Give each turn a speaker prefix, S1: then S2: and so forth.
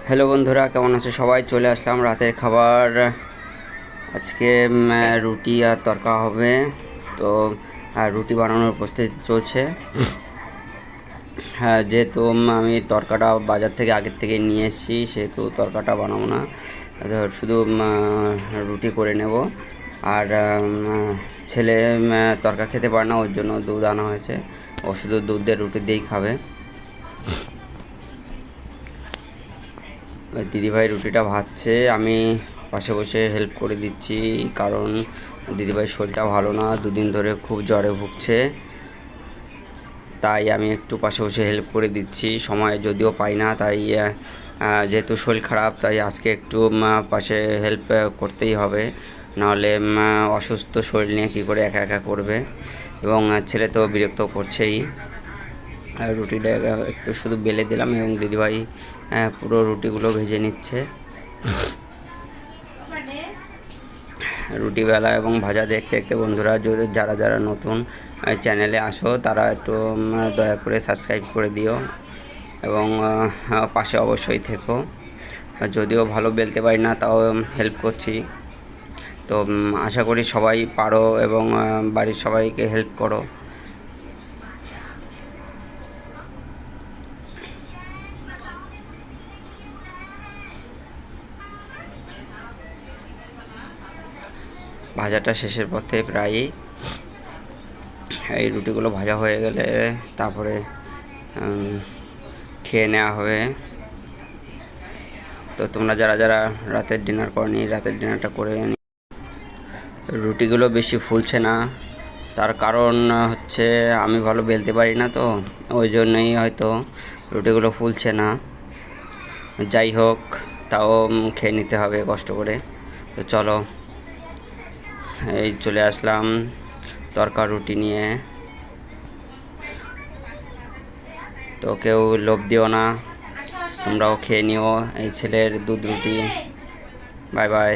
S1: Hello বন্ধুরা, কেমন আছো সবাই? চলে আসলাম রাতের খাবার। আজকে রুটি আর তরকা হবে। তো রুটি বানানোর প্রস্তুতি চলছে। হ্যাঁ, যেহেতু আমি তরকাটা বাজার থেকে আগের থেকে নিয়ে এসেছি, সেহেতু তরকাটা বানাবো না, শুধু রুটি করে নেব। আর ছেলে তরকা খেতে পারে না, ওর জন্য দুধ আনা হয়েছে। ও শুধু দুধ দিয়ে রুটি দিয়েই খাবে। দিদিভাই রুটিটা ভাজছে, আমি পাশে বসে হেল্প করে দিচ্ছি, কারণ দিদিভাইয়ের শরীরটা ভালো না, দুদিন ধরে খুব জ্বরে ভুগছে। তাই আমি একটু পাশে বসে হেল্প করে দিচ্ছি, সময় যদিও পাই না। তাই যেহেতু শরীর খারাপ, তাই আজকে একটু পাশে হেল্প করতেই হবে, নাহলে অসুস্থ শরীর নিয়ে কী করে একা একা করবে। এবং ছেলে তো বিরক্ত করছেই। আর রুটিটা একটু শুধু বেলে দিলাম, এবং দিদিভাই পুরো রুটিগুলো ভেজে নিচ্ছে। রুটি বেলা এবং ভাজা দেখতে দেখতে বন্ধুরা, যদি যারা যারা নতুন চ্যানেলে আসো, তারা একটু দয়া করে সাবস্ক্রাইব করে দিও, এবং পাশে অবশ্যই থেকো। যদিও ভালো বেলতে পারি না, তাও হেল্প করছি। তো আশা করি সবাই পারো এবং বাড়ির সবাইকে হেল্প করো। ভাজাটা শেষের পথে প্রায়ই। এই রুটিগুলো ভাজা হয়ে গেলে তারপরে খেয়ে নেওয়া হবে। তো তোমরা যারা যারা রাতের ডিনার করনি, রাতের ডিনারটা করে নি। রুটিগুলো বেশি ফুলছে না, তার কারণ হচ্ছে আমি ভালো বেলতে পারি না, তো ওই জন্যই হয়তো রুটিগুলো ফুলছে না। যাই হোক, তাও খেয়ে নিতে হবে কষ্ট করে। তো চলো, এই চলে আসলাম তরকা রুটি নিয়ে। তো কেউ লোভ দিও না, তোমরাও খেয়ে নিও এই ছেলের দুধ রুটি। Bye bye.